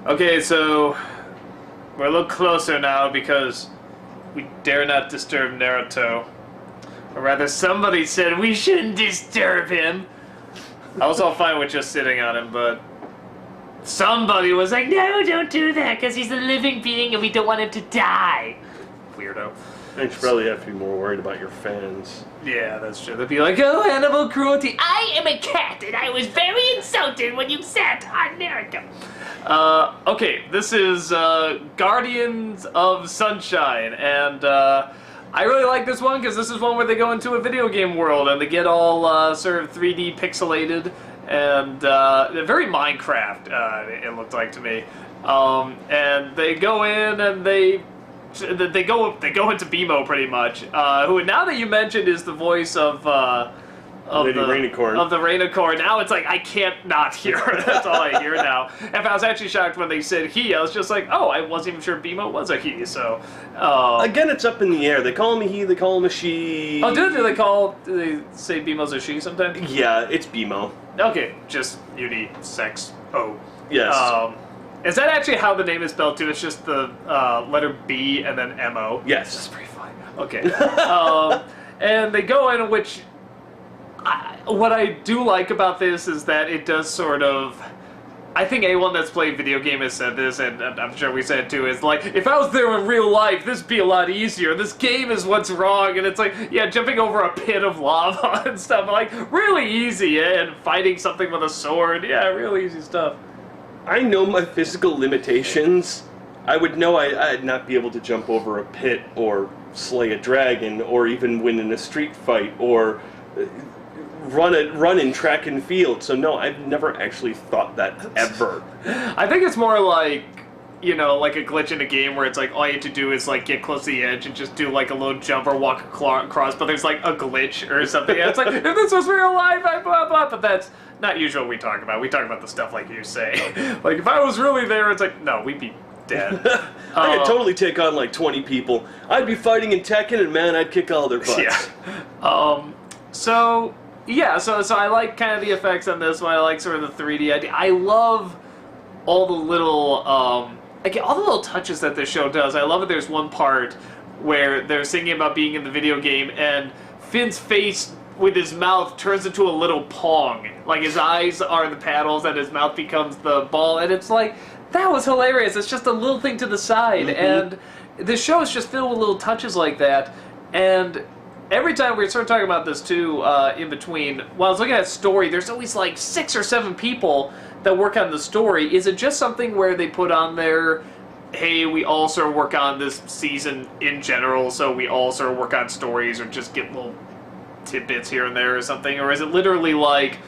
Okay, so we're a little closer now because we dare not disturb Naruto. Or rather, somebody said we shouldn't disturb him. I was all fine with just sitting on him, but somebody was like, no, don't do that, because he's a living being and we don't want him to die. Weirdo. I should probably have to be more worried about your fans. Yeah, that's true. They'd be like, oh, animal cruelty. I am a cat, and I was very insulted when you sat on Naruto. Okay, this is Guardians of Sunshine, and I really like this one because this is one where they go into a video game world and they get all sort of 3D pixelated and very Minecraft, it looked like to me. And they go in and they go into BMO pretty much. Who now that you mentioned is the voice of Lady Rainicorn. Of the Rainicorn. Now it's like I can't not hear her. That's all I hear now. And I was actually shocked when they said he. I was just like, oh, I wasn't even sure BMO was a he. So again, it's up in the air. They call him a he. They call him a she. Oh, do they say BMO's a she sometimes? Yeah, it's BMO. Okay, just unisex. Oh. Yes. Is that actually how the name is spelled too? It's just the letter B and then MO? Yes. That's pretty fine. Okay. And they go in, which... what I do like about this is that it does sort of... I think anyone that's played video game has said this, and I'm sure we said it too, is like, if I was there in real life, this would be a lot easier. This game is what's wrong, and it's like, yeah, jumping over a pit of lava and stuff, like, really easy, and fighting something with a sword, yeah, really easy stuff. I know my physical limitations. I would know I'd not be able to jump over a pit, or slay a dragon, or even win in a street fight, or... run in track and field. So no, I've never actually thought that ever. I think it's more like, you know, like a glitch in a game where it's like all you have to do is like get close to the edge and just do like a little jump or walk across, but there's like a glitch or something. And it's like, if this was real life, I blah blah. But that's not usually what we talk about. We talk about the stuff like you say. Like if I was really there, it's like, no, we'd be dead. I could totally take on like 20 people. I'd be fighting in Tekken, and man, I'd kick all their butts. Yeah. So I like kind of the effects on this one. I like sort of the 3D idea. I love all the little, all the little touches that this show does. I love that there's one part where they're singing about being in the video game, and Finn's face with his mouth turns into a little pong. Like his eyes are the paddles, and his mouth becomes the ball, and it's like, that was hilarious. It's just a little thing to the side, and this show is just filled with little touches like that, and... Every time we start talking about this too, in between, while I was looking at story, there's always like 6 or 7 people that work on the story. Is it just something where they put on there, hey, we all sort of work on this season in general, so we all sort of work on stories or just get little tidbits here and there or something? Or is it literally like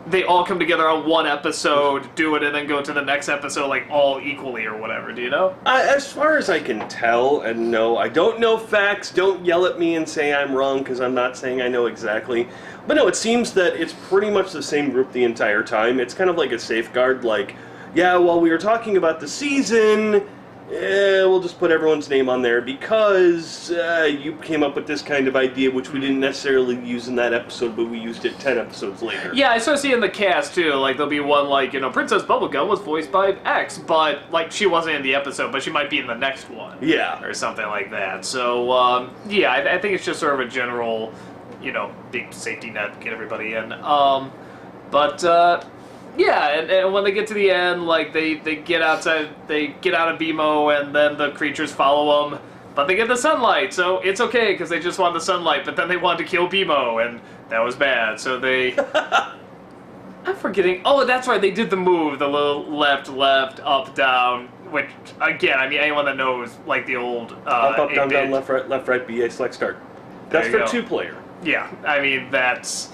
they all come together on one episode, do it, and then go to the next episode like all equally or whatever? Do you know? As far as I can tell, and no, I don't know facts. Don't yell at me and say I'm wrong, because I'm not saying I know exactly. But no, it seems that it's pretty much the same group the entire time. It's kind of like a safeguard, like, yeah, while we were talking about the season, we'll just put everyone's name on there because you came up with this kind of idea, which we didn't necessarily use in that episode, but we used it 10 episodes later. Yeah, I sort of see in the cast, too. Like, there'll be one, like, you know, Princess Bubblegum was voiced by X, but, like, she wasn't in the episode, but she might be in the next one. Yeah. Or something like that. So, yeah, I think it's just sort of a general, you know, big safety net, get everybody in. Yeah, and when they get to the end, like, they get outside, they get out of BMO, and then the creatures follow them, but they get the sunlight, so it's okay, because they just want the sunlight, but then they wanted to kill BMO, and that was bad, so they... I'm forgetting... Oh, that's right, they did the move, the little left, up, down, which, again, I mean, anyone that knows, like, the old... up, down, left, right, BA, select, start. That's for 2-player. Yeah, I mean, that's...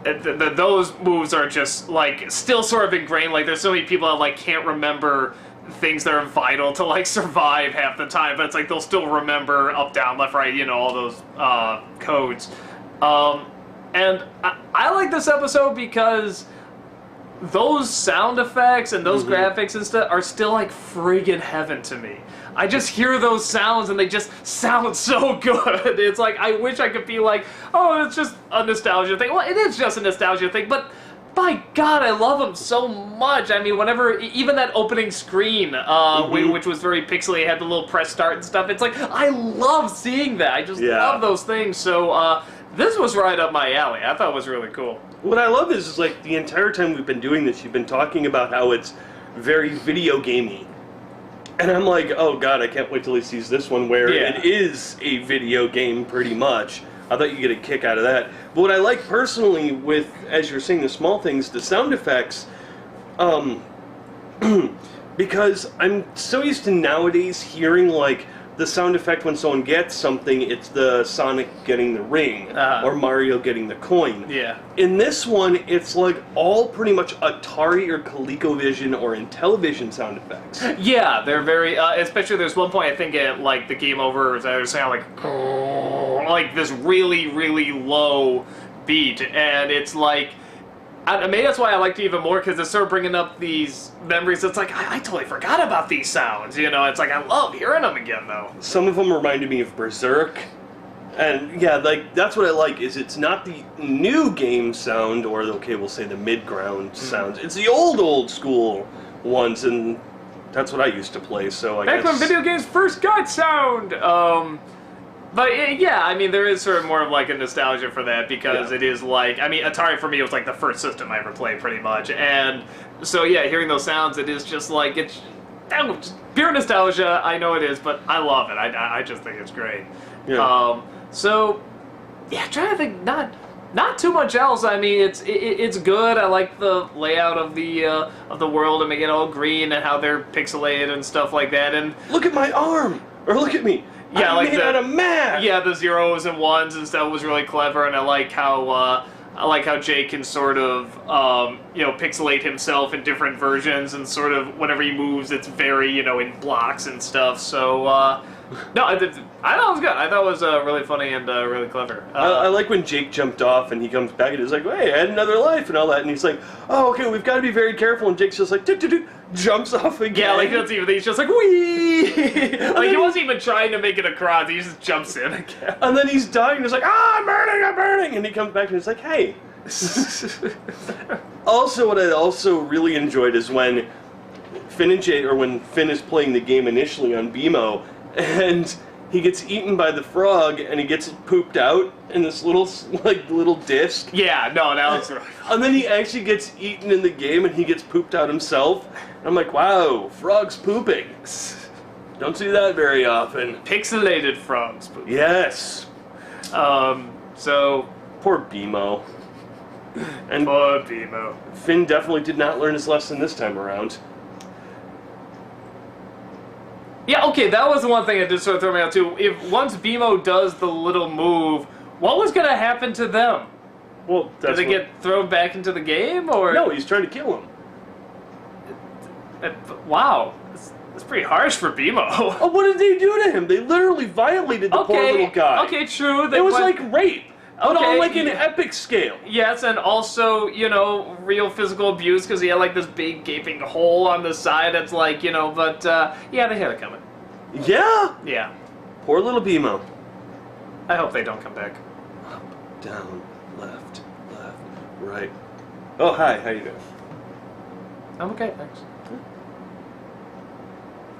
Those moves are just, like, still sort of ingrained. Like, there's so many people that, like, can't remember things that are vital to, like, survive half the time, but it's like they'll still remember up, down, left, right, you know, all those codes. And I like this episode because those sound effects and those graphics and stuff are still, like, friggin' heaven to me. I just hear those sounds and they just sound so good. It's like, I wish I could be like, oh, it's just a nostalgia thing. Well, it is just a nostalgia thing, but My God, I love them so much. I mean, whenever, even that opening screen, which was very pixely, had the little press start and stuff, it's like, I love seeing that. I just love those things. So, this was right up my alley. I thought it was really cool. What I love is like, the entire time we've been doing this, you've been talking about how it's very video gamey. And I'm like, oh God, I can't wait till he sees this one where it is a video game pretty much. I thought you'd get a kick out of that. But what I like personally with, as you're saying, the small things, the sound effects, because I'm so used to nowadays hearing like the sound effect when someone gets something, it's the Sonic getting the ring or Mario getting the coin. Yeah. In this one, it's like all pretty much Atari or ColecoVision or Intellivision sound effects. Yeah, they're very, especially there's one point I think at like the game over, they sound like this really, really low beat, and it's like, maybe that's why I liked it even more, because it's sort of bringing up these memories. It's like, I totally forgot about these sounds, you know? It's like, I love hearing them again, though. Some of them reminded me of Berserk. And yeah, like, that's what I like, is it's not the new game sound, or, okay, we'll say the mid-ground sounds. It's the old school ones, and that's what I used to play, so I guess... Back when video games first got sound! But yeah, I mean, there is sort of more of like a nostalgia for that, because it is like, I mean, Atari for me was like the first system I ever played pretty much, and so yeah, hearing those sounds, it is just like, it's pure nostalgia. I know it is, but I love it. I just think it's great. Yeah. So yeah, trying to think, not too much else. I mean, it's good. I like the layout of the world and making it all green and how they're pixelated and stuff like that. And look at my arm, or look at me. Yeah, I'm like made out of math. Yeah, the zeros and ones and stuff was really clever, and I like how Jake can sort of pixelate himself in different versions, and sort of whenever he moves, it's very in blocks and stuff. So no, I thought it was good. I thought it was really funny and really clever. I like when Jake jumped off and he comes back and he's like, hey, I had another life and all that, and he's like, oh, okay, we've got to be very careful, and Jake's just like, jumps off again. Yeah, like that's even, he's just like, wee! Like he wasn't even trying to make it across, he just jumps in again. And then he's dying and he's like, I'm burning! And he comes back and he's like, hey. Also, what I also really enjoyed is when Finn and Jake, or when Finn is playing the game initially on BMO, and he gets eaten by the frog, and he gets pooped out in this little disc. Yeah, no, that was really And then he actually gets eaten in the game, and he gets pooped out himself. And I'm like, wow, frogs pooping. Don't see that very often. Pixelated frogs pooping. Yes. So... Poor BMO. And poor BMO. Finn definitely did not learn his lesson this time around. Yeah, okay, that was the one thing that did sort of throw me out too. If once BMO does the little move, what was going to happen to them? Well, did they get thrown back into the game, or no? He's trying to kill him. Wow, that's pretty harsh for BMO. Oh, what did they do to him? They literally violated the poor little guy. Okay, true. It was like rape. But on like an epic scale. Yes, and also, real physical abuse, because he had like this big gaping hole on the side that's like, but yeah, they had it coming. Yeah? Yeah. Poor little BMO. I hope they don't come back. Up, down, left, right. Oh, hi, how you doing? I'm okay, thanks.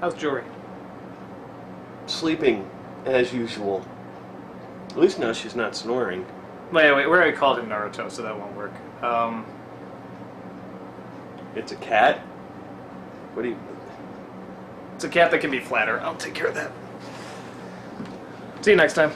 How's Jory? Sleeping, as usual. At least now she's not snoring. Wait, we already called him Naruto, so that won't work. It's a cat? What do you... It's a cat that can be flatter. I'll take care of that. See you next time.